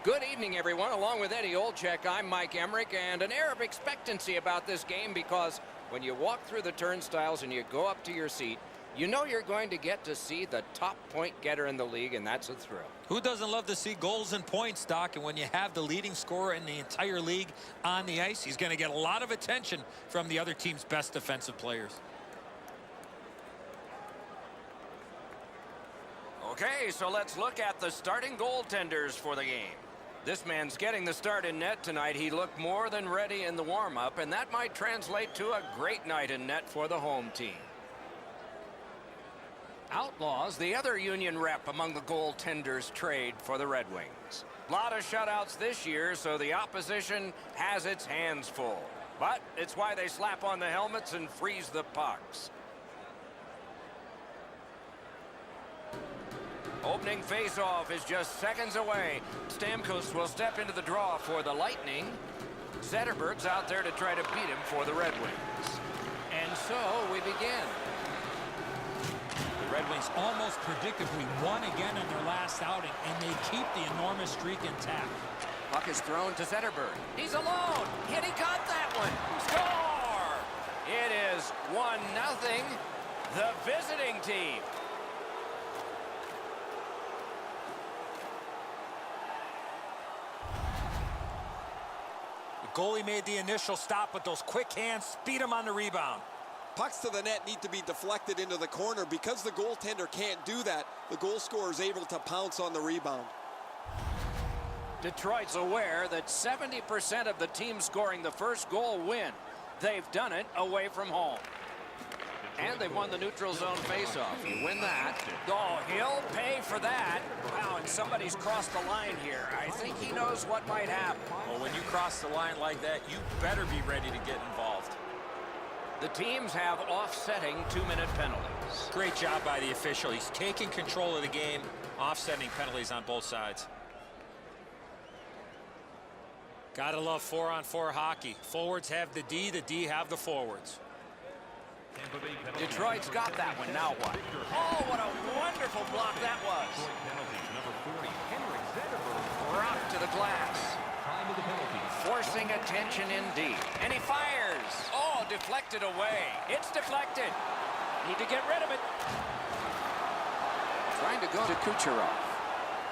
Good evening, everyone. Along with Eddie Olczyk, I'm Mike Emmerich, and an air of expectancy about this game because when you walk through the turnstiles and you go up to your seat, you know you're going to get to see the top point getter in the league, and that's a thrill. Who doesn't love to see goals and points, Doc? And when you have the leading scorer in the entire league on the ice, he's going to get a lot of attention from the other team's best defensive players. Okay, so let's look at the starting goaltenders for the game. This man's getting the start in net tonight. He looked more than ready in the warm-up, and that might translate to a great night in net for the home team. Outlaws, the other Union rep among the goaltenders, trade for the Red Wings. A lot of shutouts this year, so the opposition has its hands full. But it's why they slap on the helmets and freeze the pucks. Opening face-off is just seconds away. Stamkos will step into the draw for the Lightning. Zetterberg's out there to try to beat him for the Red Wings. And so we begin. The Red Wings almost predictably won again in their last outing, and they keep the enormous streak intact. Puck is thrown to Zetterberg. He's alone. And he caught that one. Score! It is 1-0. The visiting team. Goalie made the initial stop, but those quick hands speed him on the rebound. Pucks to the net need to be deflected into the corner. Because the goaltender can't do that, the goal scorer is able to pounce on the rebound. Detroit's aware that 70% of the team scoring the first goal win. They've done it away from home. And they've won the neutral zone faceoff. You win that. Oh, he'll pay for that. Wow, and somebody's crossed the line here. I think he knows what might happen. Well, when you cross the line like that, you better be ready to get involved. The teams have offsetting 2-minute penalties. Great job by the official. He's taking control of the game, offsetting penalties on both sides. Gotta love 4-on-4 hockey. Forwards have the D have the forwards. Detroit's got that one. Now what? Oh, what a wonderful block that was. Rock to the glass. Forcing attention indeed. And he fires. Oh, deflected away. It's deflected. Need to get rid of it. Trying to go to Kucherov.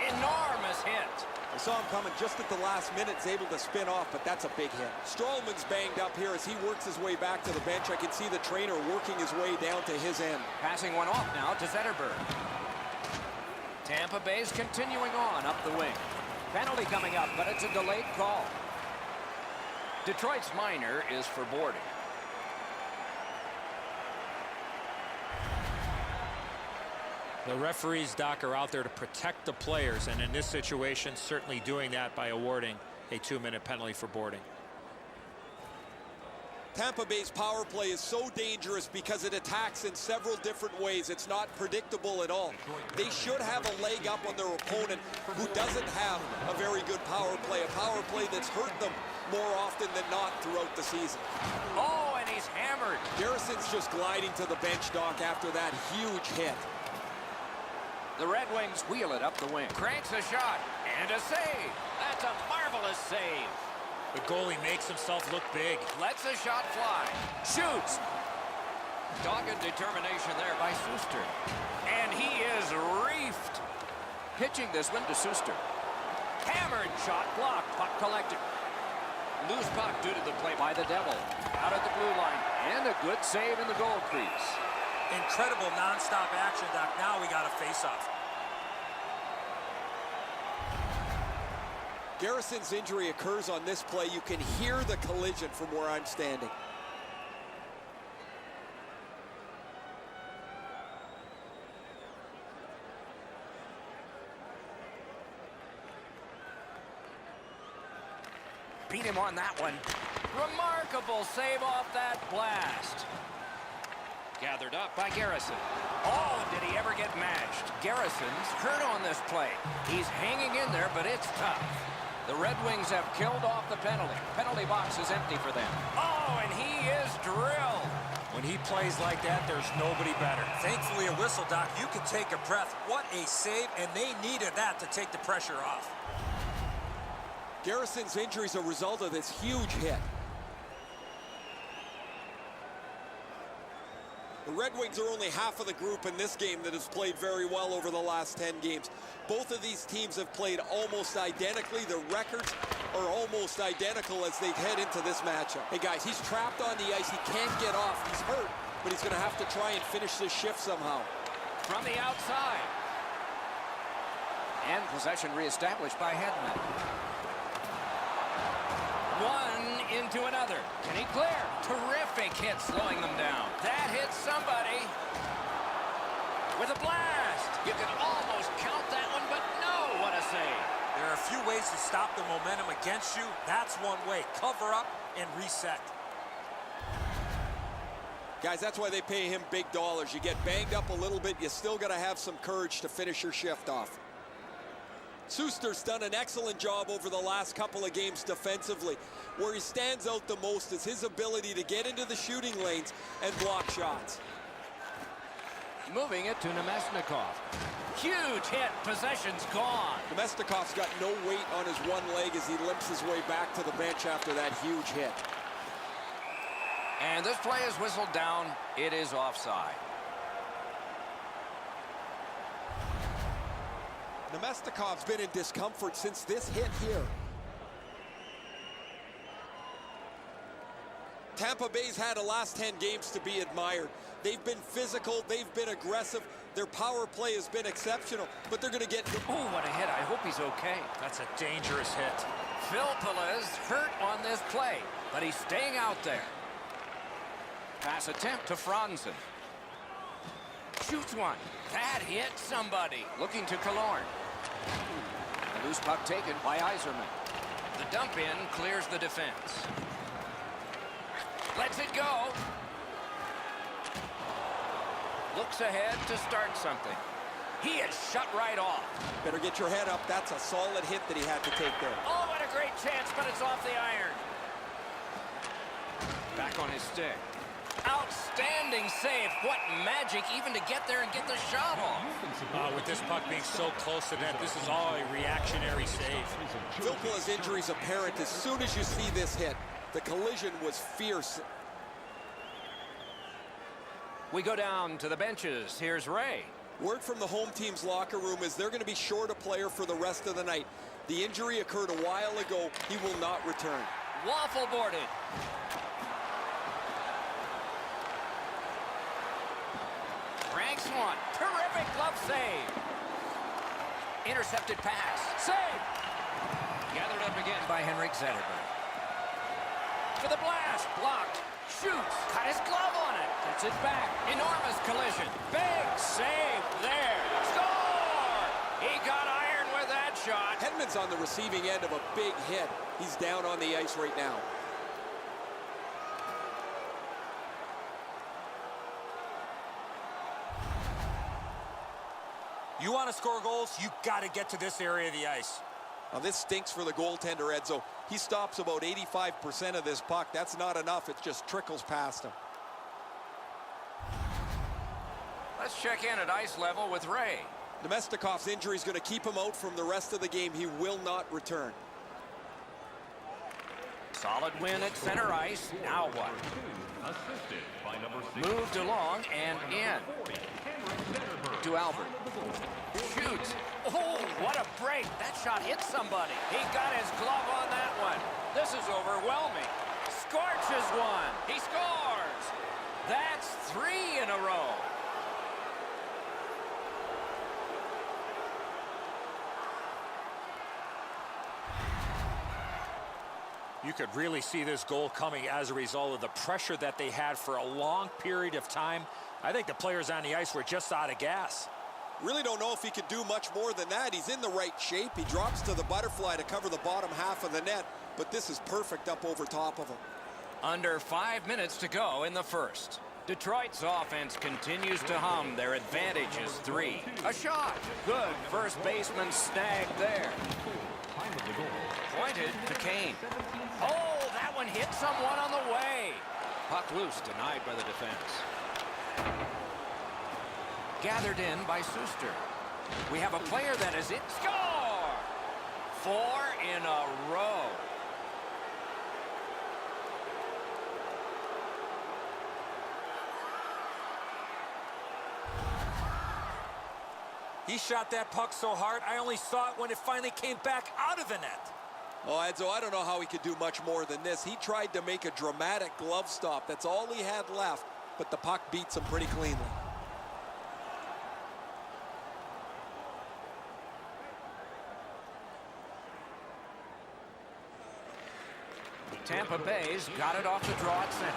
Enormous hit. I saw him coming just at the last minute, is able to spin off, but that's a big hit. Strollman's banged up here as he works his way back to the bench. I can see the trainer working his way down to his end. Passing one off now to Zetterberg. Tampa Bay's continuing on up the wing. Penalty coming up, but it's a delayed call. Detroit's minor is for boarding. The referees, Doc, are out there to protect the players, and in this situation, certainly doing that by awarding a 2-minute penalty for boarding. Tampa Bay's power play is so dangerous because it attacks in several different ways. It's not predictable at all. They should have a leg up on their opponent who doesn't have a very good power play, a power play that's hurt them more often than not throughout the season. Oh, and he's hammered. Garrison's just gliding to the bench, Doc, after that huge hit. The Red Wings wheel it up the wing. Cranks a shot and a save. That's a marvelous save. The goalie makes himself look big. Lets a shot fly. Shoots. Dogged determination there by Suster. And he is reefed. Pitching this one to Suster. Hammered shot blocked. Puck collected. Loose puck due to the play by the Devil. Out at the blue line. And a good save in the goal crease. Incredible nonstop action, Doc. Now we got a face-off. Garrison's injury occurs on this play. You can hear the collision from where I'm standing. Beat him on that one. Remarkable save off that blast. Gathered up by Garrison. Oh, did he ever get matched? Garrison's hurt on this play. He's hanging in there, but it's tough. The Red Wings have killed off the penalty. Penalty box is empty for them. Oh, and he is drilled. When he plays like that, there's nobody better. Thankfully, a whistle, Doc. You can take a breath. What a save, and they needed that to take the pressure off. Garrison's injury is a result of this huge hit. The Red Wings are only half of the group in this game that has played very well over the last 10 games. Both of these teams have played almost identically. Their records are almost identical as they head into this matchup. Hey guys, he's trapped on the ice. He can't get off. He's hurt, but he's going to have to try and finish this shift somehow. From the outside. And possession reestablished by Hedman. One into another. Can he clear? Terrific hit slowing them down. That hits somebody. With a blast. You can almost count that one, but no, what a save. There are a few ways to stop the momentum against you. That's one way. Cover up and reset. Guys, that's why they pay him big dollars. You get banged up a little bit, you still got to have some courage to finish your shift off. Suster's done an excellent job over the last couple of games defensively. Where he stands out the most is his ability to get into the shooting lanes and block shots. Moving it to Nemesnikov. Huge hit. Possession's gone. Nemesnikov's got no weight on his one leg as he limps his way back to the bench after that huge hit. And this play is whistled down. It is offside. Nemesnikov's been in discomfort since this hit here. Tampa Bay's had the last 10 games to be admired. They've been physical, they've been aggressive, their power play has been exceptional, but they're going to get... Oh, what a hit. I hope he's okay. That's a dangerous hit. Filppula's hurt on this play, but he's staying out there. Pass attempt to Franzen. Shoots one. That hit somebody. Looking to Killorn. The loose puck taken by Yzerman. The dump in clears the defense. Lets it go. Looks ahead to start something. He is shut right off. Better get your head up. That's a solid hit that he had to take there. Oh, what a great chance, but it's off the iron. Back on his stick. Outstanding save. What magic even to get there and get the shot off. With this puck being so close to net, this is all a reactionary save. Filppula's injury is apparent as soon as you see this hit. The collision was fierce. We go down to the benches. Here's Ray. Word from the home team's locker room is they're going to be short a player for the rest of the night. The injury occurred a while ago. He will not return. Waffle boarded. Ranks one. Terrific glove save. Intercepted pass. Save. Gathered up again by Henrik Zetterberg. For the blast. Blocked. Shoots. Got his glove on it. Gets it back. Enormous collision. Big save there. Score! He got iron with that shot. Hedman's on the receiving end of a big hit. He's down on the ice right now. You want to score goals, you got to get to this area of the ice. Now this stinks for the goaltender, Edzo. He stops about 85% of this puck. That's not enough. It just trickles past him. Let's check in at ice level with Ray. Nemesnikov's injury is going to keep him out from the rest of the game. He will not return. Solid win at center ice. Now what? Moved along and in. To Albert. Shoots. Oh, what a break. That shot hit somebody. He got his glove on that one. This is overwhelming. Scorches one. He scores. That's 3 in a row. You could really see this goal coming as a result of the pressure that they had for a long period of time. I think the players on the ice were just out of gas. Really don't know if he could do much more than that. He's in the right shape. He drops to the butterfly to cover the bottom half of the net, but this is perfect up over top of him. Under 5 minutes to go in the first. Detroit's offense continues to hum. Their advantage is 3. A shot. Good. First baseman snagged there. Pointed to Kane. Oh, that one hit someone on the way. Puck loose, denied by the defense. Gathered in by Suster. We have a player that is in. Score! 4 in a row. He shot that puck so hard, I only saw it when it finally came back out of the net. Oh, Edzo, I don't know how he could do much more than this. He tried to make a dramatic glove stop. That's all he had left, but the puck beats him pretty cleanly. Tampa Bay's got it off the draw at center.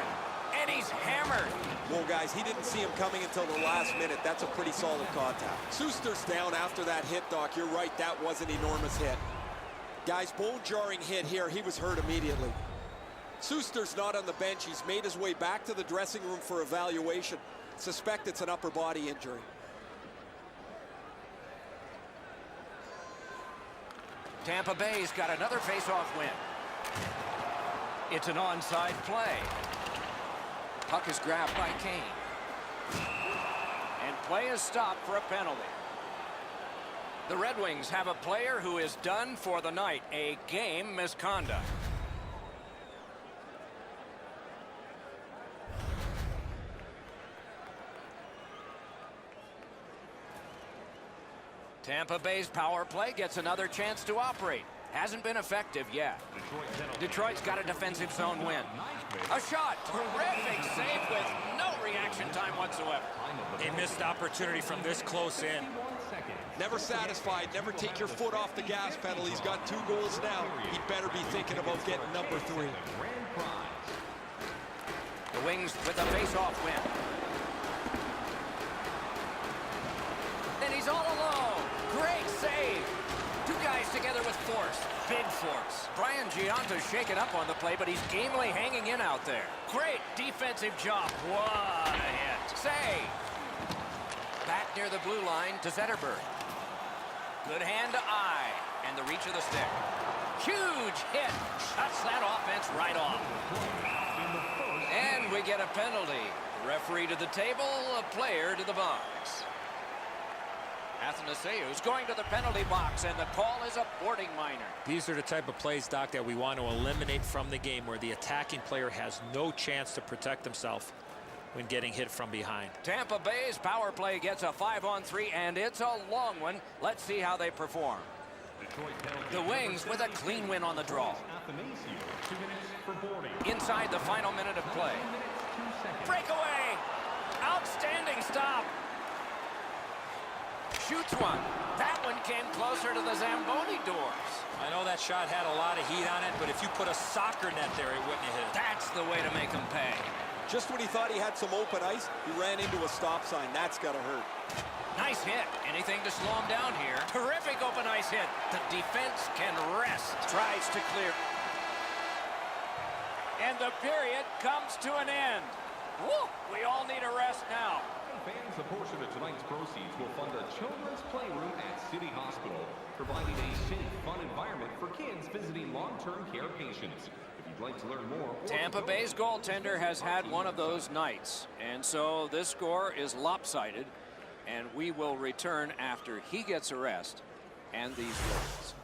And he's hammered. Well, guys, he didn't see him coming until the last minute. That's a pretty solid contact. Suster's down after that hit, Doc. You're right, that was an enormous hit. Guys, bone-jarring hit here. He was hurt immediately. Suster's not on the bench. He's made his way back to the dressing room for evaluation. Suspect it's an upper body injury. Tampa Bay's got another face-off win. It's an onside play. Puck is grabbed by Kane. And play is stopped for a penalty. The Red Wings have a player who is done for the night. A game misconduct. Tampa Bay's power play gets another chance to operate. Hasn't been effective yet. Detroit's got a defensive zone win. A shot. Terrific save with no reaction time whatsoever. A missed opportunity from this close in. Never satisfied. Never take your foot off the gas pedal. He's got 2 goals now. He better be thinking about getting number 3. The Wings with a face-off win. And he's all alone. Great save. 2 guys together with force. Big force. Brian Gianta's shaken up on the play, but he's gamely hanging in out there. Great defensive job. What a hit. Save. Back near the blue line to Zetterberg. Good hand to eye. And the reach of the stick. Huge hit. Shuts that offense right off. And we get a penalty. Referee to the table, a player to the box. Athanasiou's going to the penalty box, and the call is a boarding minor. These are the type of plays, Doc, that we want to eliminate from the game, where the attacking player has no chance to protect himself when getting hit from behind. Tampa Bay's power play gets a 5-on-3, and it's a long one. Let's see how they perform. The Wings with a clean win on the draw. Inside the final minute of play. Breakaway! Outstanding stop! Shoots one. That one came closer to the Zamboni doors. I know that shot had a lot of heat on it, but if you put a soccer net there, it wouldn't have hit it. That's the way to make him pay. Just when he thought he had some open ice, he ran into a stop sign. That's got to hurt. Nice hit. Anything to slow him down here. Terrific open ice hit. The defense can rest. Tries to clear. And the period comes to an end. Woo! We all need a rest now. Fans, a portion of tonight's proceeds will fund a children's playroom at City Hospital, providing a safe, fun environment for kids visiting long-term care patients. If you'd like to learn more... Tampa Bay's goaltender has had one of those nights, and so this score is lopsided, and we will return after he gets a rest and these goals.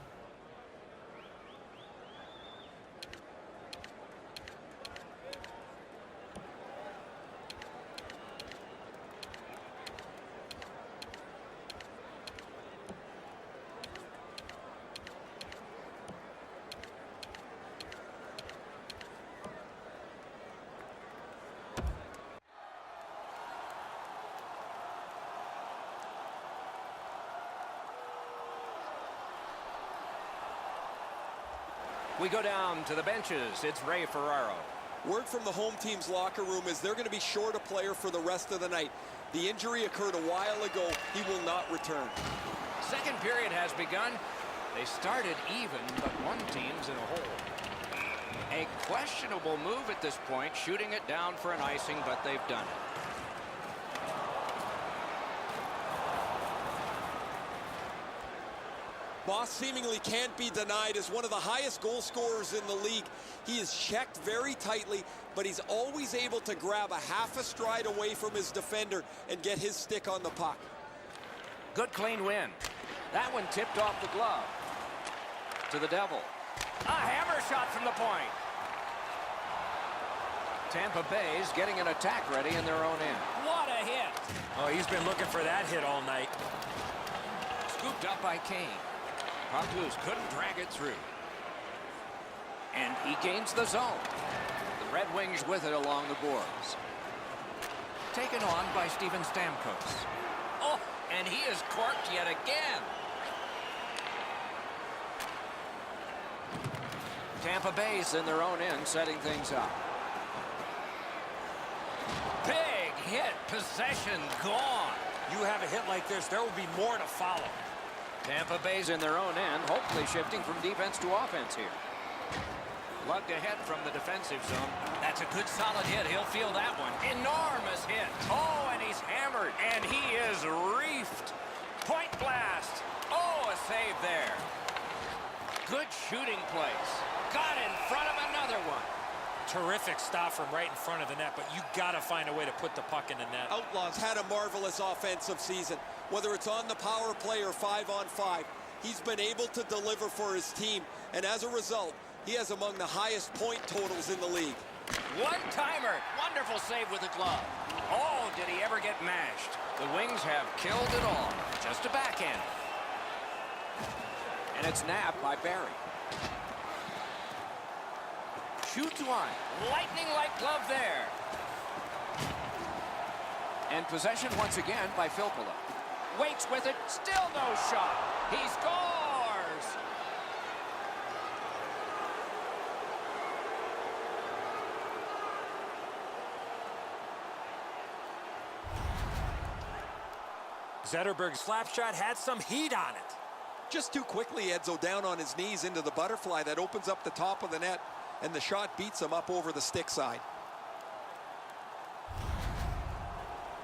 We go down to the benches. It's Ray Ferraro. Word from the home team's locker room is they're going to be short a player for the rest of the night. The injury occurred a while ago. He will not return. Second period has begun. They started even, but one team's in a hole. A questionable move at this point, shooting it down for an icing, but they've done it. Boss seemingly can't be denied as one of the highest goal scorers in the league. He is checked very tightly, but he's always able to grab a half a stride away from his defender and get his stick on the puck. Good clean win. That one tipped off the glove. to the Devil. A hammer shot from the point. Tampa Bay's getting an attack ready in their own end. What a hit. Oh, he's been looking for that hit all night. Scooped up by Kane. Puck loose, couldn't drag it through. And he gains the zone. The Red Wings with it along the boards. Taken on by Steven Stamkos. Oh, and he is corked yet again. Tampa Bay's in their own end, setting things up. Big hit, possession gone. You have a hit like this, there will be more to follow. Tampa Bay's in their own end, hopefully shifting from defense to offense here. Lugged ahead from the defensive zone. That's a good solid hit. He'll feel that one. Enormous hit. Oh, and he's hammered. And he is reefed. Point blast. Oh, a save there. Good shooting place. Got in front of another one. Terrific stop from right in front of the net, but you got to find a way to put the puck in the net. Outlaws had a marvelous offensive season. Whether it's on the power play or 5-on-5, he's been able to deliver for his team. And as a result, he has among the highest point totals in the league. One-timer. Wonderful save with the glove. Oh, did he ever get mashed? The Wings have killed it all. Just a backhand. And it's nabbed by Barry. Shoots one. Lightning-like glove there. And possession once again by Filppula. Waits with it. Still no shot. He scores! Zetterberg's slap shot had some heat on it. Just too quickly, Edzo down on his knees into the butterfly that opens up the top of the net, and the shot beats him up over the stick side.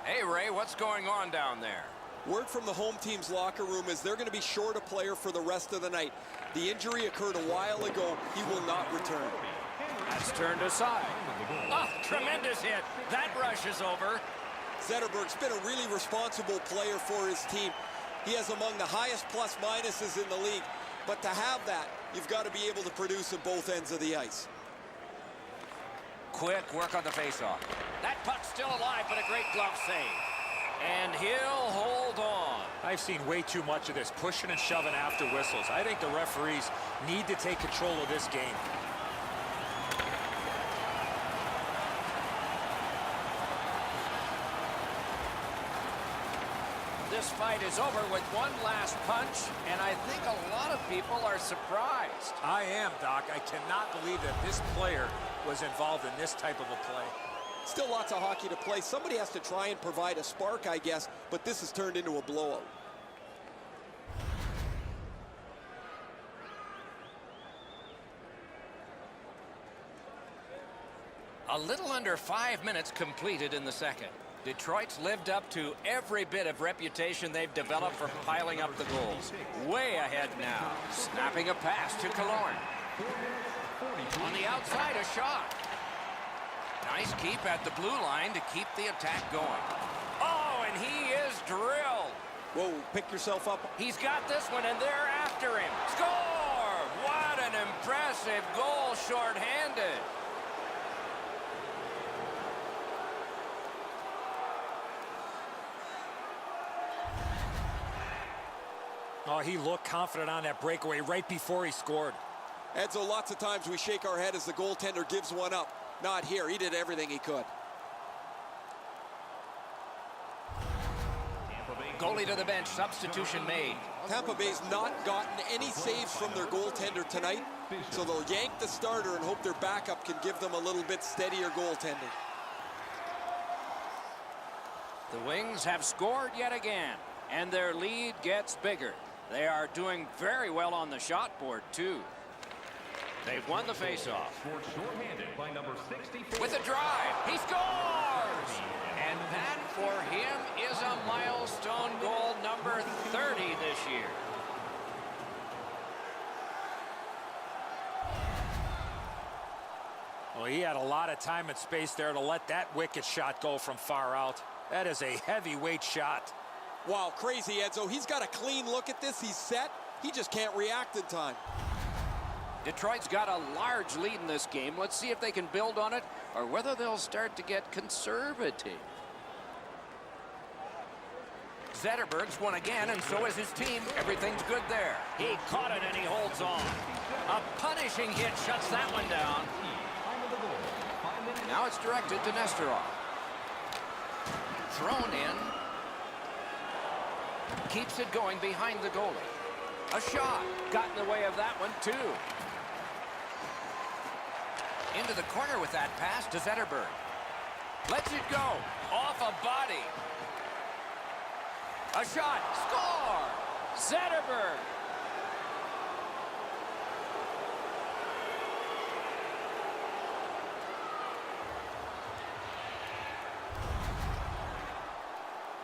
Hey, Ray, what's going on down there? Word from the home team's locker room is they're going to be short a player for the rest of the night. The injury occurred a while ago. He will not return. That's turned aside. Oh, tremendous hit. That rush is over. Zetterberg's been a really responsible player for his team. He has among the highest plus-minuses in the league. But to have that, you've got to be able to produce at both ends of the ice. Quick work on the faceoff. That puck's still alive, but a great glove save. And he'll hold on. I've seen way too much of this, pushing and shoving after whistles. I think the referees need to take control of this game. This fight is over with one last punch, and I think a lot of people are surprised. I am, Doc. I cannot believe that this player was involved in this type of a play. Still lots of hockey to play. Somebody has to try and provide a spark, I guess, but this has turned into a blowout. A little under 5 minutes completed in the second. Detroit's lived up to every bit of reputation they've developed for piling up the goals. Way ahead now. Snapping a pass to Killorn. On the outside, a shot. Nice keep at the blue line to keep the attack going. Oh, and he is drilled. Whoa, pick yourself up. He's got this one, and they're after him. Score! What an impressive goal, shorthanded. Oh, he looked confident on that breakaway right before he scored. Edzo, lots of times we shake our head as the goaltender gives one up. Not here. He did everything he could. Goalie to the bench. Substitution made. Tampa Bay's not gotten any saves from their goaltender tonight, so they'll yank the starter and hope their backup can give them a little bit steadier goaltending. The Wings have scored yet again, and their lead gets bigger. They are doing very well on the shot board, too. They've won the faceoff. With a drive, he scores! And that, for him, is a milestone goal number 30 this year. Well, he had a lot of time and space there to let that wicked shot go from far out. That is a heavyweight shot. Wow, crazy, Edzo. He's got a clean look at this. He's set. He just can't react in time. Detroit's got a large lead in this game. Let's see if they can build on it or whether they'll start to get conservative. Zetterberg's won again, and so is his team. Everything's good there. He caught it, and he holds on. A punishing hit shuts that one down. Now it's directed to Nesterov. Thrown in. Keeps it going behind the goalie. A shot. Got in the way of that one, too. Into the corner with that pass to Zetterberg. Lets it go. Off a body. A shot. Score! Zetterberg.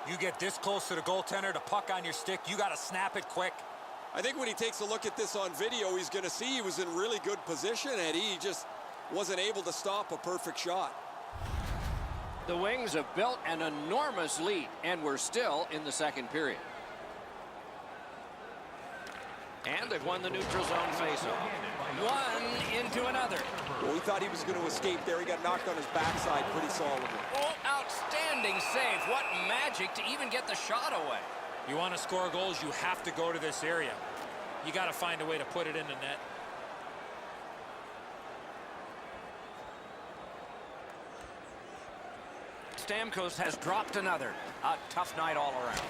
You get this close to the goaltender, the puck on your stick, you got to snap it quick. I think when he takes a look at this on video, he's going to see he was in really good position, and he just wasn't able to stop a perfect shot. The Wings have built an enormous lead, and we're still in the second period. And they've won the neutral zone faceoff. One into another. Well, he thought he was going to escape there. He got knocked on his backside pretty solidly. Oh, outstanding save. What magic to even get the shot away. You want to score goals, you have to go to this area. You got to find a way to put it in the net. Stamkos has dropped another. A tough night all around.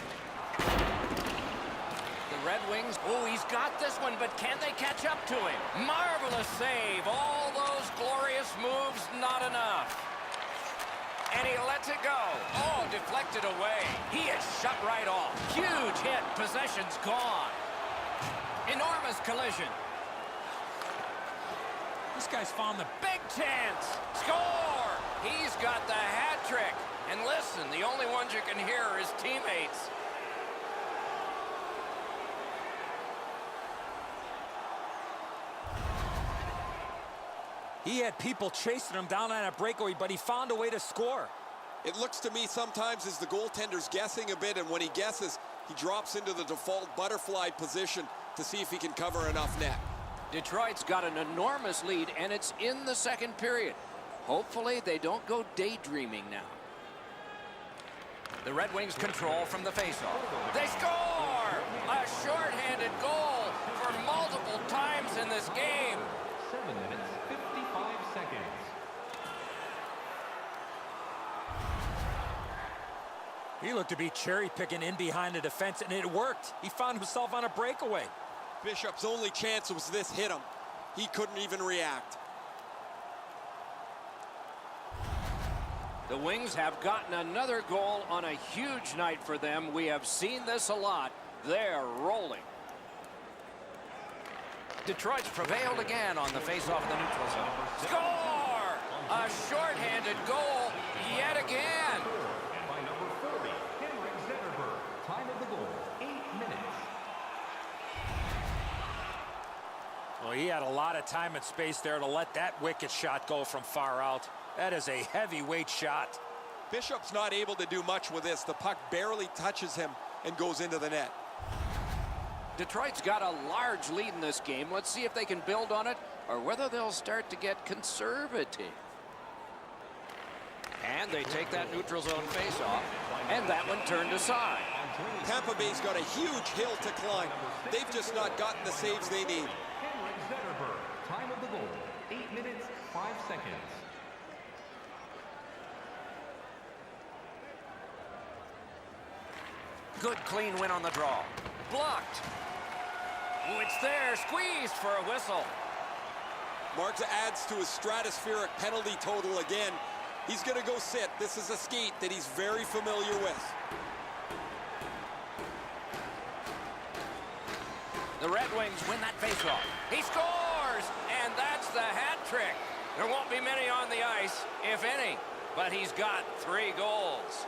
The Red Wings, oh, he's got this one, but can they catch up to him? Marvelous save. All those glorious moves, not enough. And he lets it go. Oh, deflected away. He is shut right off. Huge hit. Possession's gone. Enormous collision. This guy's found the Big chance. Score! He's got the hat trick. And listen, the only ones you can hear are his teammates. He had people chasing him down on a breakaway, but he found a way to score. It looks to me sometimes as the goaltender's guessing a bit, and when he guesses, he drops into the default butterfly position to see if he can cover enough net. Detroit's got an enormous lead, and it's in the second period. Hopefully, they don't go daydreaming now. The Red Wings control from the faceoff. They score! A shorthanded goal for multiple times in this game. 7 minutes, 55 seconds. He looked to be cherry-picking in behind the defense, and it worked. He found himself on a breakaway. Bishop's only chance was this hit him. He couldn't even react. The Wings have gotten another goal on a huge night for them. We have seen this a lot. They're rolling. Detroit's prevailed again on the faceoff of the neutral zone. Score! A shorthanded goal yet again. And by number 40, Henrik Zetterberg. Time of the goal, 8 minutes. Well, he had a lot of time and space there to let that wicked shot go from far out. That is a heavyweight shot. Bishop's not able to do much with this. The puck barely touches him and goes into the net. Detroit's got a large lead in this game. Let's see if they can build on it or whether they'll start to get conservative. And they take that neutral zone faceoff, and that one turned aside. Tampa Bay's got a huge hill to climb. They've just not gotten the saves they need. Henrik Zetterberg. Time of the goal, 8 minutes, 5 seconds. Good clean win on the draw. Blocked. Oh, it's there. Squeezed for a whistle. Marks adds to his stratospheric penalty total again. He's going to go sit. This is a skate that he's very familiar with. The Red Wings win that faceoff. He scores! And that's the hat trick. There won't be many on the ice, if any, but he's got 3 goals.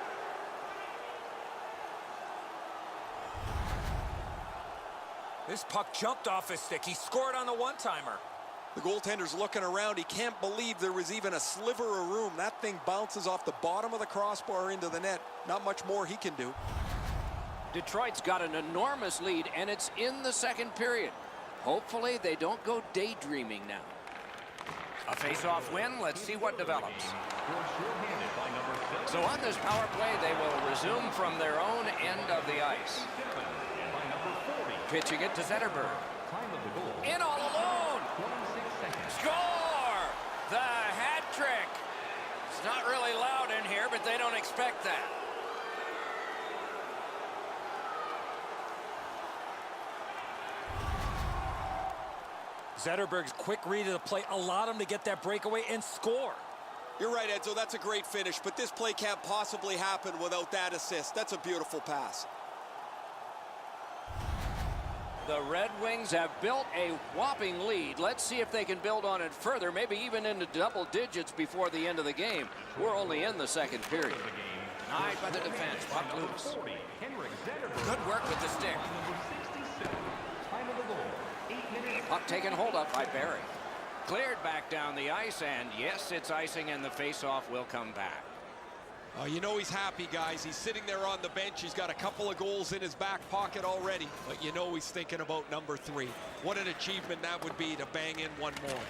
This puck jumped off his stick. He scored on the one-timer. The goaltender's looking around. He can't believe there was even a sliver of room. That thing bounces off the bottom of the crossbar into the net. Not much more he can do. Detroit's got an enormous lead, and it's in the second period. Hopefully they don't go daydreaming now. A face-off win. Let's see what develops. So on this power play, they will resume from their own end of the ice. Pitching it to Zetterberg. In all alone. Score! The hat trick. It's not really loud in here, but they don't expect that. Zetterberg's quick read of the play allowed him to get that breakaway and score. You're right, Edzo. That's a great finish, but this play can't possibly happen without that assist. That's a beautiful pass. The Red Wings have built a whopping lead. Let's see if they can build on it further, maybe even into double digits before the end of the game. We're only in the second period. Denied by the defense. Puck loose. Good work with the stick. Puck taken hold of by Barry. Cleared back down the ice, and yes, it's icing, and the face-off will come back. Oh, you know he's happy, guys. He's sitting there on the bench. He's got a couple of goals in his back pocket already, but you know he's thinking about number 3. What an achievement that would be to bang in one more.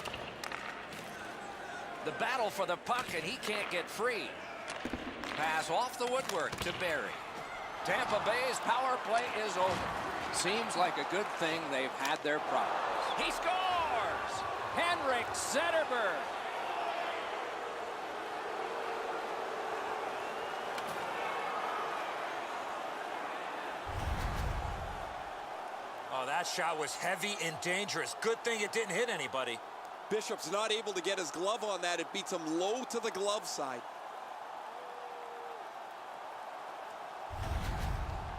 The battle for the puck, and he can't get free. Pass off the woodwork to Barry. Tampa Bay's power play is over. Seems like a good thing they've had their problems. He scores! Henrik Zetterberg. Oh, that shot was heavy and dangerous. Good thing it didn't hit anybody. Bishop's not able to get his glove on that. It beats him low to the glove side.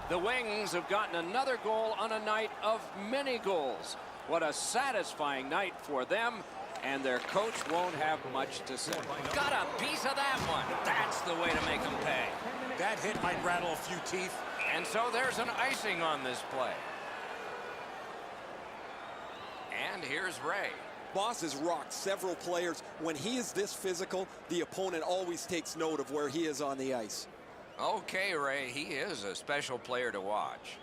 The Wings have gotten another goal on a night of many goals. What a satisfying night for them, and their coach won't have much to say. Got a piece of that one. That's the way to make them pay. That hit might rattle a few teeth. And so there's an icing on this play. And here's Ray. Boss has rocked several players. When he is this physical, the opponent always takes note of where he is on the ice. Okay, Ray, he is a special player to watch.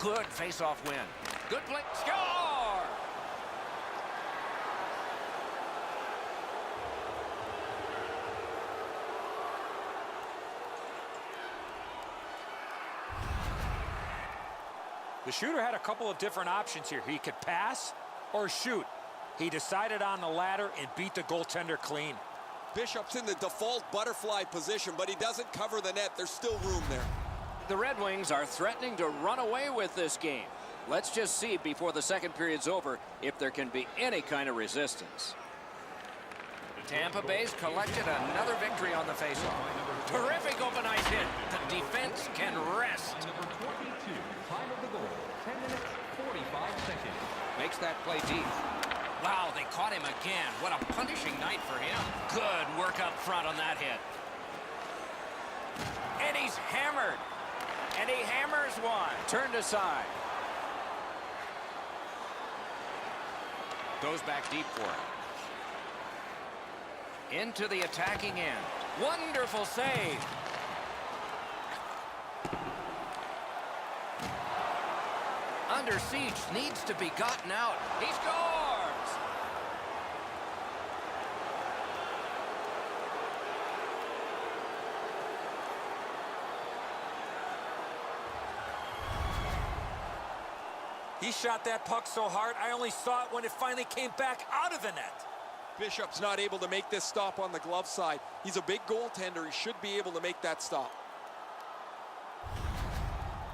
Good face-off win. Good play. Score! The shooter had a couple of different options here. He could pass or shoot. He decided on the latter and beat the goaltender clean. Bishop's in the default butterfly position, but he doesn't cover the net. There's still room there. The Red Wings are threatening to run away with this game. Let's just see before the second period's over if there can be any kind of resistance. Tampa Bay's collected another victory on the faceoff. Terrific open ice hit. The defense can rest. Number 22, time of the goal, 10 minutes, 45 seconds. Makes that play deep. Wow, they caught him again. What a punishing night for him. Good work up front on that hit. And he's hammered. And he hammers one. Turned aside. Goes back deep for it. Into the attacking end. Wonderful save. Under siege, needs to be gotten out. He scores! He shot that puck so hard, I only saw it when it finally came back out of the net. Bishop's not able to make this stop on the glove side. He's a big goaltender. He should be able to make that stop.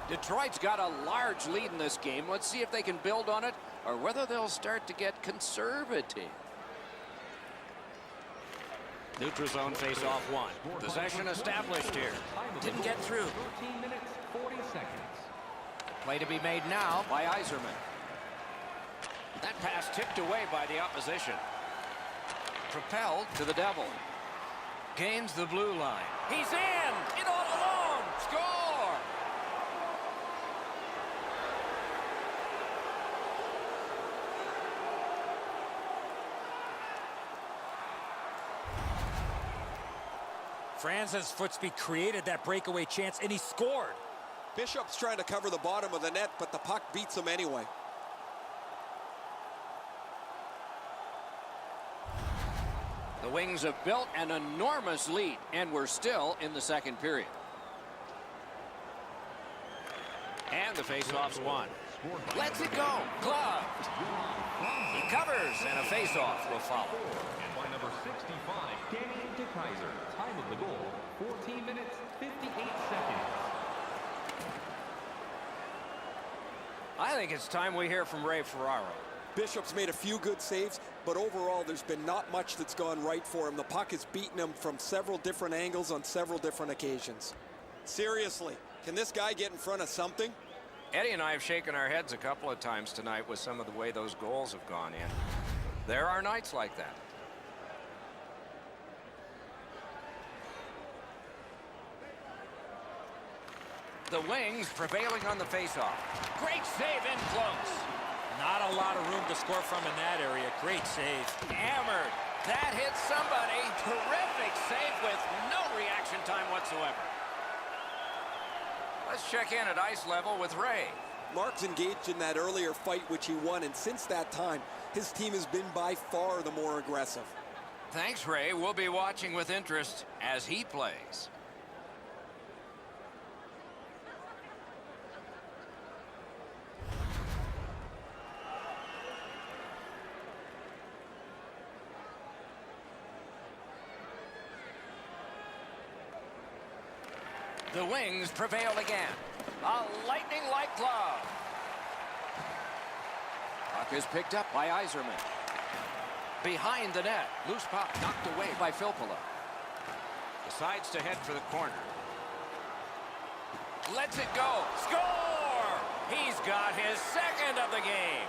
Detroit's got a large lead in this game. Let's see if they can build on it or whether they'll start to get conservative. Neutral zone face-off one. Possession established here. Didn't get through. 13 minutes, 40 seconds. Play to be made now by Yzerman. That pass tipped away by the opposition. Propelled to the Devil. Gains the blue line. He's in all alone. Score! Franzen's foot speed created that breakaway chance, and he scored. Bishop's trying to cover the bottom of the net, but the puck beats him anyway. The Wings have built an enormous lead, and we're still in the second period. And the faceoff's won. Lets it go. Gloved. He covers, and a faceoff will follow. And by number 65, Danny DeKaiser. Time of the goal, 14 minutes, 58 seconds. I think it's time we hear from Ray Ferraro. Bishop's made a few good saves, but overall there's been not much that's gone right for him. The puck has beaten him from several different angles on several different occasions. Seriously, can this guy get in front of something? Eddie and I have shaken our heads a couple of times tonight with some of the way those goals have gone in. There are nights like that. The Wings prevailing on the faceoff. Great save in close. Not a lot of room to score from in that area. Great save. Hammered. That hits somebody. Terrific save with no reaction time whatsoever. Let's check in at ice level with Ray. Mark's engaged in that earlier fight, which he won, and since that time, his team has been by far the more aggressive. Thanks, Ray. We'll be watching with interest as he plays. The Wings prevail again. A lightning-like glove. Puck is picked up by Yzerman. Behind the net. Loose puck knocked away by Filppula. Decides to head for the corner. Lets it go. Score! He's got his second of the game.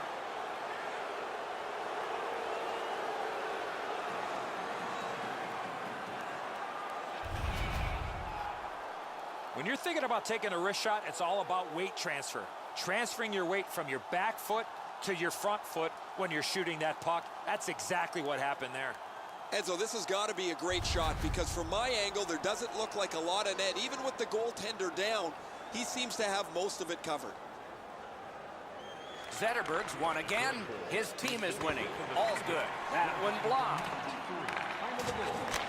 When you're thinking about taking a wrist shot, it's all about weight transfer. Transferring your weight from your back foot to your front foot when you're shooting that puck. That's exactly what happened there. Enzo, this has got to be a great shot because from my angle, there doesn't look like a lot of net. Even with the goaltender down, he seems to have most of it covered. Zetterberg's won again. His team is winning. All's good. That one blocked.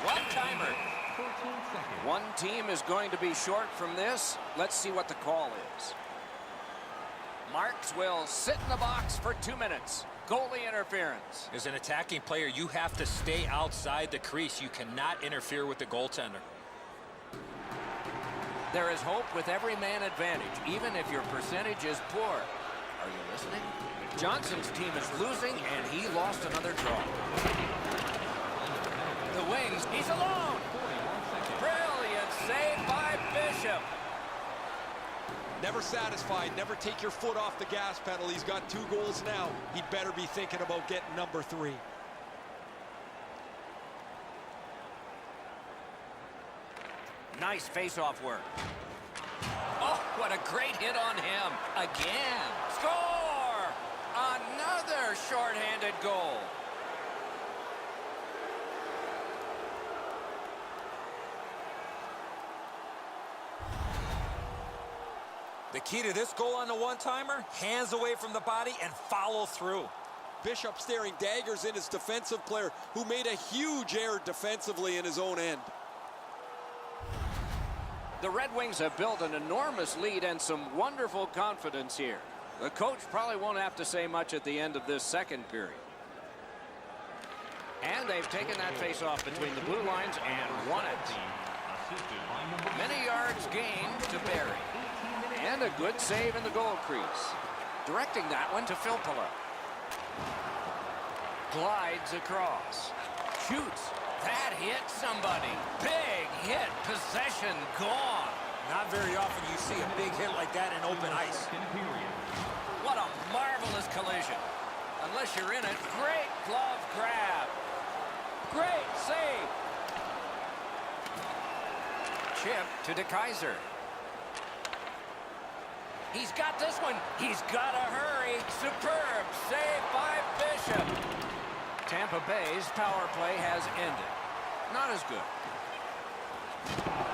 One-timer. One team is going to be short from this. Let's see what the call is. Marks will sit in the box for 2 minutes. Goalie interference. As an attacking player, you have to stay outside the crease. You cannot interfere with the goaltender. There is hope with every man advantage, even if your percentage is poor. Are you listening? Johnson's team is losing, and he lost another draw. The Wings, he's alone. Brilliant save by Bishop. Never satisfied. Never take your foot off the gas pedal. He's got 2 goals now. He'd better be thinking about getting number 3. Nice face-off work. Oh, what a great hit on him. Again. Score! Another shorthanded goal. The key to this goal on the one-timer, hands away from the body and follow through. Bishop staring daggers in his defensive player who made a huge error defensively in his own end. The Red Wings have built an enormous lead and some wonderful confidence here. The coach probably won't have to say much at the end of this second period. And they've taken that face-off between the blue lines and won it. Many yards gained to Barry. And a good save in the goal crease. Directing that one to Filppula. Glides across. Shoots. That hit somebody. Big hit. Possession gone. Not very often you see a big hit like that in open ice. What a marvelous collision. Unless you're in it. Great glove grab. Great save. Chip to DeKaiser. He's got this one. He's got to hurry. Superb save by Bishop. Tampa Bay's power play has ended. Not as good.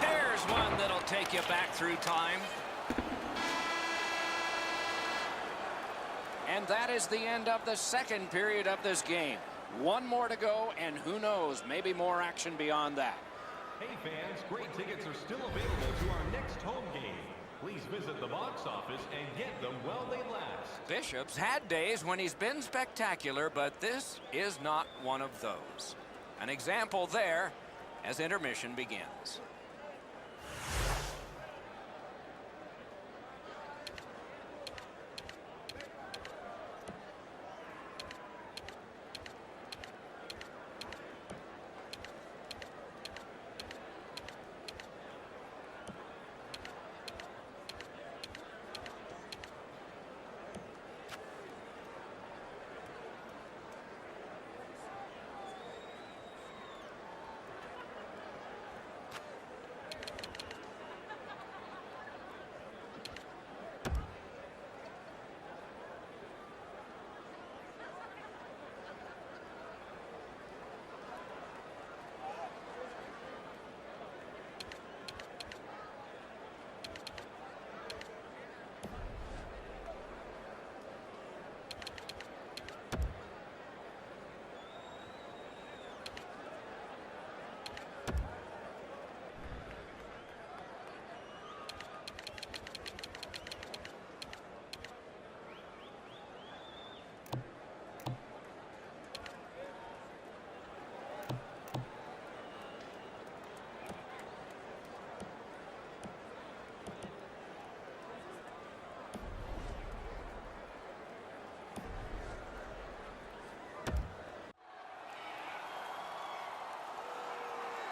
There's one that'll take you back through time. And that is the end of the second period of this game. One more to go, and who knows, maybe more action beyond that. Hey fans, great tickets are still available to our next home game. Please visit the box office and get them while they last. Bishop's had days when he's been spectacular, but this is not one of those. An example there as intermission begins.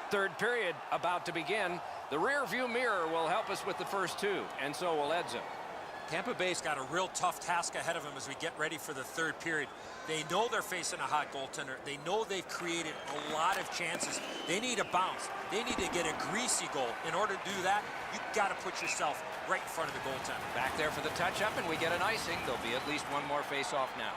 Third period about to begin. The rear view mirror will help us with the first two, and so will Edzo. Tampa Bay's got a real tough task ahead of them as we get ready for the third period. They know they're facing a hot goaltender. They know they've created a lot of chances. They need a bounce. They need to get a greasy goal. In order to do that, you've got to put yourself right in front of the goaltender. Back there for the touch-up, and we get an icing. There'll be at least one more face-off now.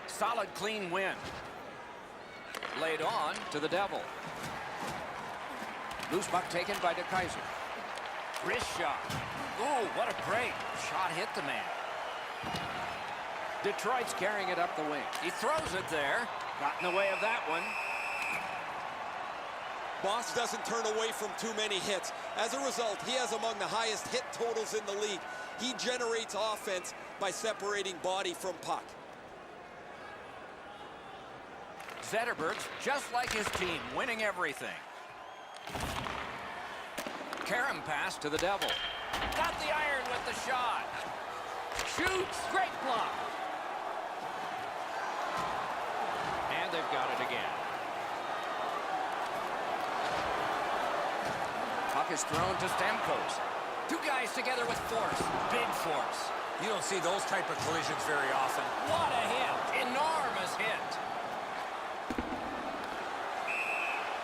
Solid, clean win. Laid on to the Devil. Loose puck taken by DeKaiser. Wrist shot. Ooh, what a break. Shot hit the man. Detroit's carrying it up the wing. He throws it there. Got in the way of that one. Boss doesn't turn away from too many hits. As a result, he has among the highest hit totals in the league. He generates offense by separating body from puck. Zetterberg's just like his team, winning everything. Karam pass to the Devil. Got the iron with the shot. Shoots. Great block. And they've got it again. Puck is thrown to Stamkos. Two guys together with force. Big force. You don't see those type of collisions very often. What a hit. Enormous hit.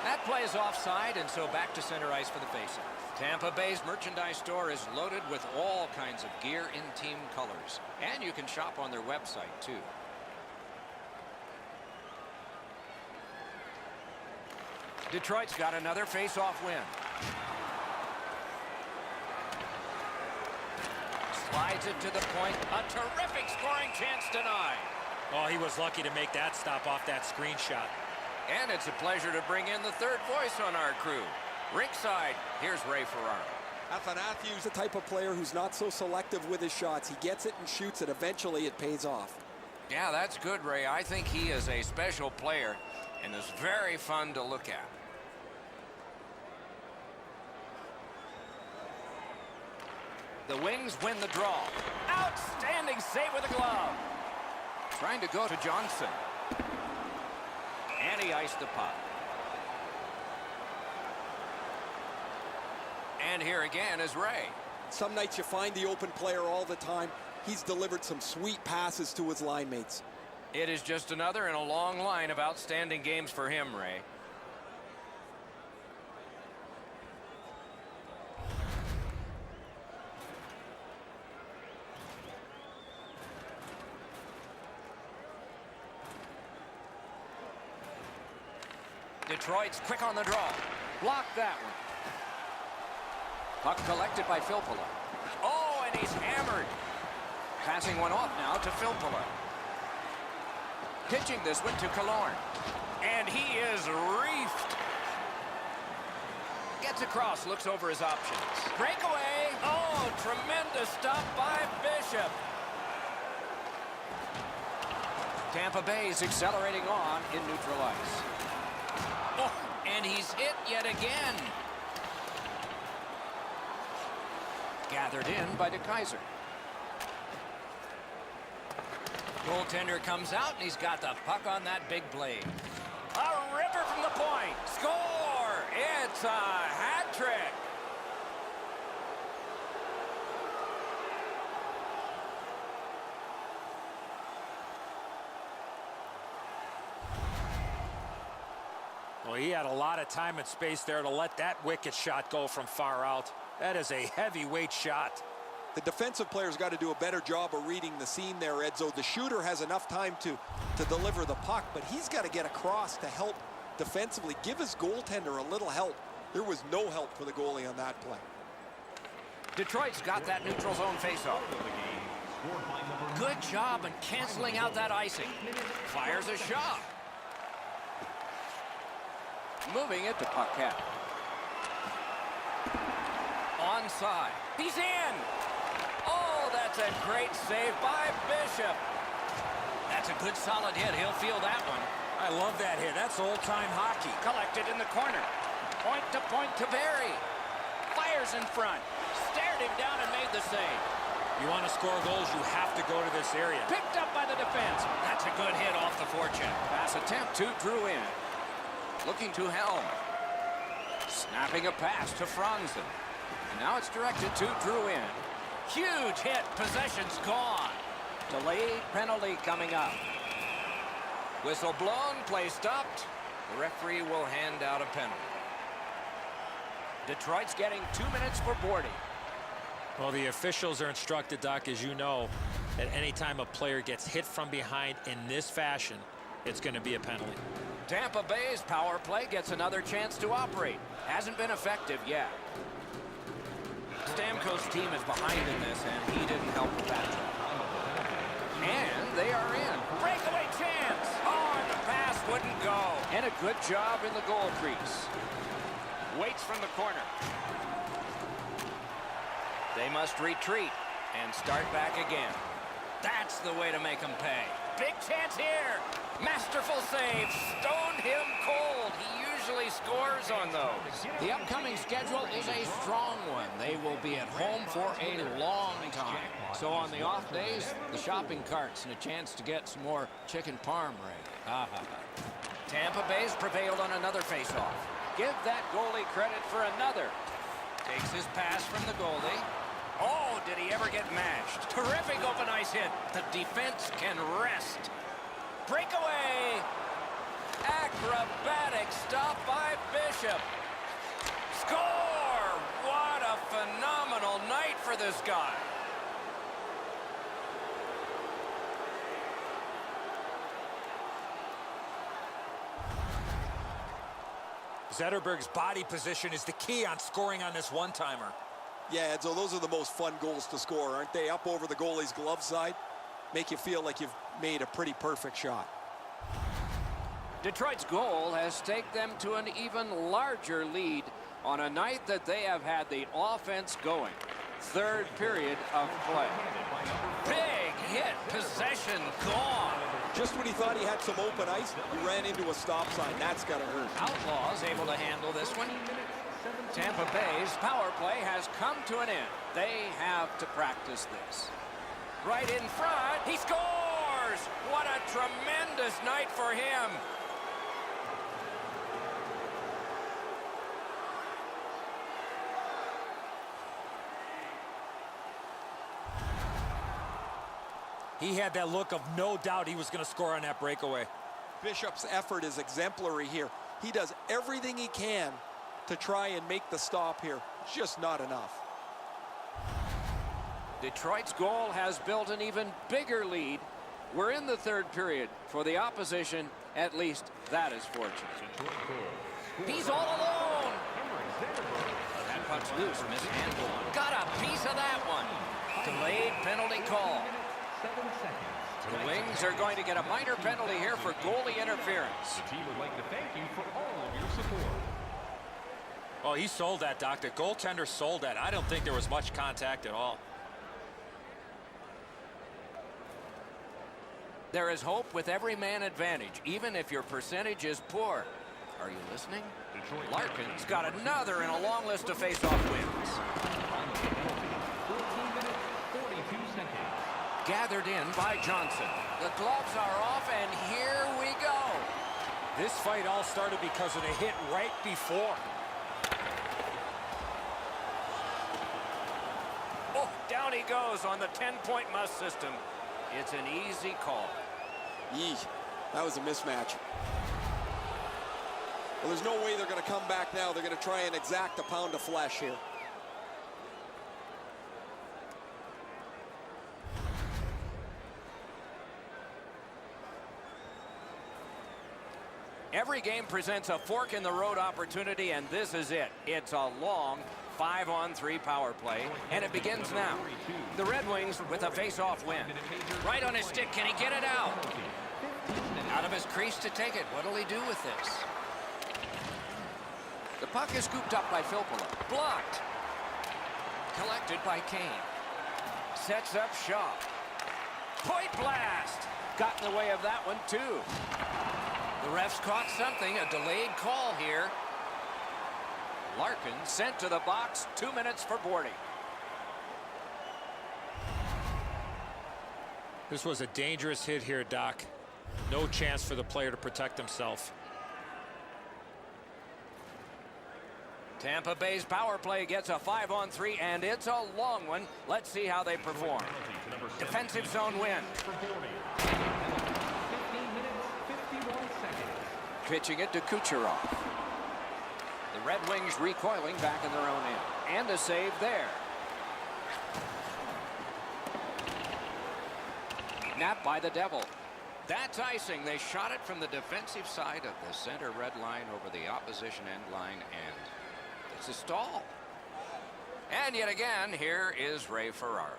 That play is offside, and so back to center ice for the faceoff. Tampa Bay's merchandise store is loaded with all kinds of gear in team colors. And you can shop on their website, too. Detroit's got another face-off win. Slides it to the point. A terrific scoring chance denied. Oh, he was lucky to make that stop off that screenshot. And it's a pleasure to bring in the third voice on our crew. Rinkside, here's Ray Ferraro. Athanasiou's the type of player who's not so selective with his shots. He gets it and shoots it. Eventually, it pays off. Yeah, that's good, Ray. I think he is a special player and is very fun to look at. The Wings win the draw. Outstanding save with a glove. Trying to go to Johnson. And he iced the puck. And here again is Ray. Some nights you find the open player all the time. He's delivered some sweet passes to his line mates. It is just another in a long line of outstanding games for him, Ray. Detroit's quick on the draw. Blocked that one. Puck collected by Filppula. Oh, and he's hammered. Passing one off now to Filppula. Pitching this one to Killorn. And he is reefed. Gets across, looks over his options. Breakaway. Oh, tremendous stop by Bishop. Tampa Bay is accelerating on in neutral ice. Oh, and he's hit yet again. Gathered in by DeKaiser. Goaltender comes out, and he's got the puck on that big blade. A ripper from the point. Score! It's a hat trick. Well, he had a lot of time and space there to let that wicked shot go from far out. That is a heavyweight shot. The defensive player's got to do a better job of reading the scene there, Edzo. The shooter has enough time to deliver the puck, but he's got to get across to help defensively. Give his goaltender a little help. There was no help for the goalie on that play. Detroit's got that neutral zone faceoff. Good job in canceling out that icing. Fires a shot. Moving it to puck cap. Onside. He's in. Oh, that's a great save by Bishop. That's a good solid hit. He'll feel that one. I love that hit. That's old-time hockey. Collected in the corner. Point to Barry. Fires in front. Stared him down and made the save. You want to score goals, you have to go to this area. Picked up by the defense. That's a good hit off the forecheck. Pass attempt to Drew in. Looking to Helm. Snapping a pass to Franzen. And now it's directed to Drew in. Huge hit. Possession's gone. Delayed penalty coming up. Whistle blown. Play stopped. The referee will hand out a penalty. Detroit's getting 2 minutes for boarding. Well, the officials are instructed, Doc, as you know, that any time a player gets hit from behind in this fashion, it's going to be a penalty. Tampa Bay's power play gets another chance to operate. Hasn't been effective yet. Stamkos' team is behind in this, and he didn't help with that. And they are in. Breakaway chance. Oh, and the pass wouldn't go. And a good job in the goal crease. Waits from the corner. They must retreat and start back again. That's the way to make them pay. Big chance here. Masterful save. Stoned him cold. He usually scores on those. The upcoming schedule is a strong one. They will be at home for a long time. So on the off days, the shopping carts and a chance to get some more chicken parm ready. Tampa Bay's prevailed on another faceoff. Give that goalie credit for another. Takes his pass from the goalie. Oh, did he ever get mashed? Terrific open ice hit. The defense can rest. Breakaway. Acrobatic stop by Bishop. Score! What a phenomenal night for this guy. Zetterberg's body position is the key on scoring on this one-timer. Yeah, so those are the most fun goals to score, aren't they? Up over the goalie's glove side. Make you feel like you've made a pretty perfect shot. Detroit's goal has taken them to an even larger lead on a night that they have had the offense going. Third period of play. Big hit. Possession gone. Just when he thought he had some open ice, he ran into a stop sign. That's got to hurt. Outlaws able to handle this one. Tampa Bay's power play has come to an end. They have to practice this. Right in front, he scores! What a tremendous night for him. He had that look of no doubt he was going to score on that breakaway. Bishop's effort is exemplary here. He does everything he can to try and make the stop here. It's just not enough. Detroit's goal has built an even bigger lead We're in the third period. For the opposition, at least that is fortunate. He's all alone. That puck's loose, mishandled. Got a piece of that one. Delayed penalty call. The Wings are going to get a minor penalty here for goalie interference. The team would like to thank you for all of your support. Oh, he sold that, Doc. The goaltender sold that. I don't think there was much contact at all. There is hope with every man advantage, even if your percentage is poor. Are you listening? Larkin's got another in a long list of face-off wins. 14 minutes, 42 seconds. Gathered in by Johnson. The gloves are off, and here we go. This fight all started because of the hit right before. Oh, down he goes on the 10-point must system. It's an easy call. Yee, that was a mismatch. Well, there's no way they're going to come back now. They're going to try and exact a pound of flesh here. Every game presents a fork-in-the-road opportunity, and this is it. It's a long 5-on-3 power play, and it begins now. The Red Wings with a face-off win. Right on his stick. Can he get it out? Out of his crease to take it. What'll he do with this? The puck is scooped up by Filppula. Blocked. Collected by Kane. Sets up Shaw. Point blast. Got in the way of that one, too. The refs caught something, a delayed call here. Larkin sent to the box, 2 minutes for boarding. This was a dangerous hit here, Doc. No chance for the player to protect himself. Tampa Bay's power play gets a 5-on-3, and it's a long one. Let's see how they perform. Defensive zone win. 15 minutes, 51 seconds. Pitching it to Kucherov. The Red Wings recoiling back in their own end. And a save there. Napped by the Devil. That's icing. They shot it from the defensive side of the center red line over the opposition end line, and it's a stall. And yet again, here is Ray Ferraro.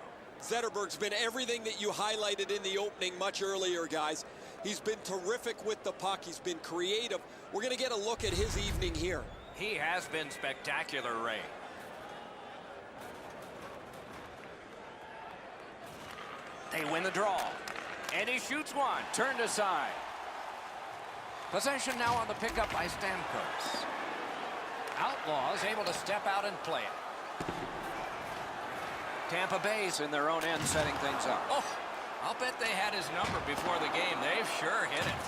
Zetterberg's been everything that you highlighted in the opening much earlier, guys. He's been terrific with the puck. He's been creative. We're going to get a look at his evening here. He has been spectacular, Ray. They win the draw. And he shoots one. Turned aside. Possession now on the pickup by Stamkos. Outlaws able to step out and play it. Tampa Bay's in their own end setting things up. Oh, I'll bet they had his number before the game. They've sure hit it.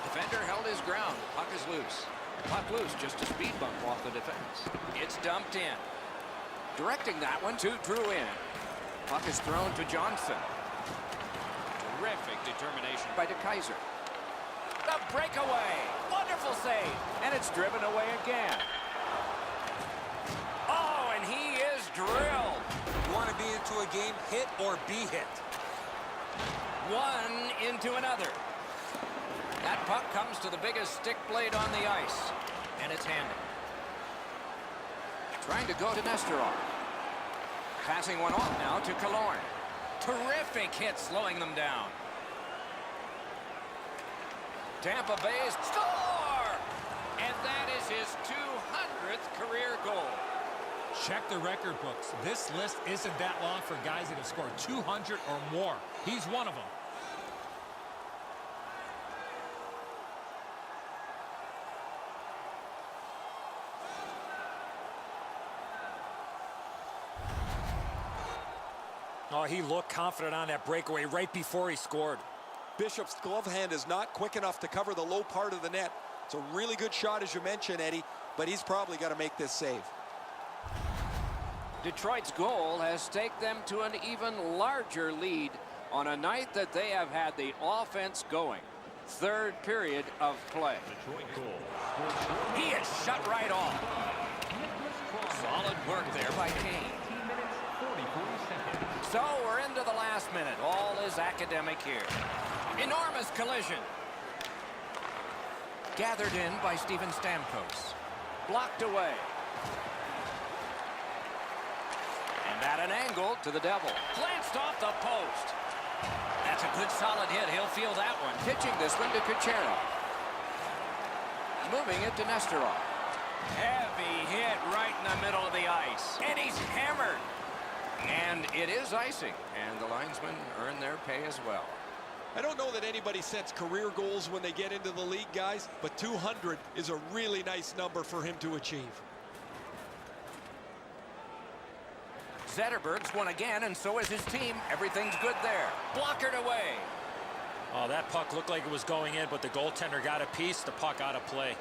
Defender held his ground. Puck is loose. Puck loose, just a speed bump off the defense. It's dumped in. Directing that one to Drouin. Puck is thrown to Johnson. Terrific determination by DeKaiser. The breakaway. Wonderful save. And it's driven away again. Oh, and he is drilled. You want to be into a game, hit or be hit. One into another. That puck comes to the biggest stick blade on the ice. And it's handed. Trying to go to Nesterov. Passing one off now to Killorn. Terrific hit slowing them down. Tampa Bay's score! And that is his 200th career goal. Check the record books. This list isn't that long for guys that have scored 200 or more. He's one of them. Oh, he looked confident on that breakaway right before he scored. Bishop's glove hand is not quick enough to cover the low part of the net. It's a really good shot, as you mentioned, Eddie, but he's probably got to make this save. Detroit's goal has taken them to an even larger lead on a night that they have had the offense going. Third period of play. He is shut right off. Solid work there by Kane. So we're into the last minute. All is academic here. Enormous collision. Gathered in by Steven Stamkos. Blocked away. And at an angle to the devil. Glanced off the post. That's a good solid hit. He'll feel that one. Pitching this one to Kucherov. Moving it to Nesterov. Heavy hit right in the middle of the ice. And he's hammered. And it is icing. And the linesmen earn their pay as well. I don't know that anybody sets career goals when they get into the league, guys, but 200 is a really nice number for him to achieve. Zetterberg's won again, and so is his team. Everything's good there. Blockered away. Oh, that puck looked like it was going in, but the goaltender got a piece. The puck out of play.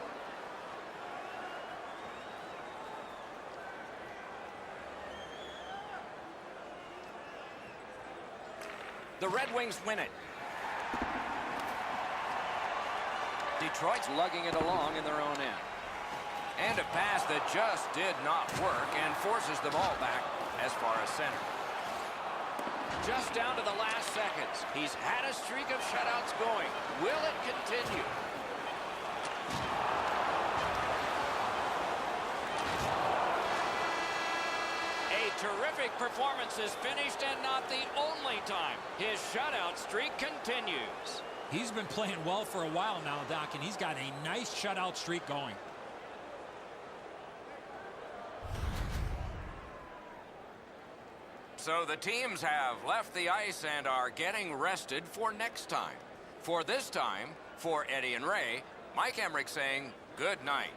The Red Wings win it. Detroit's lugging it along in their own end. And a pass that just did not work and forces the ball back as far as center. Just down to the last seconds. He's had a streak of shutouts going. Will it continue? A terrific performance is finished, and not the only time. His shutout streak continues. He's been playing well for a while now, Doc, and he's got a nice shutout streak going. So the teams have left the ice and are getting rested for next time. For this time, for Eddie and Ray, Mike Emmerich saying good night.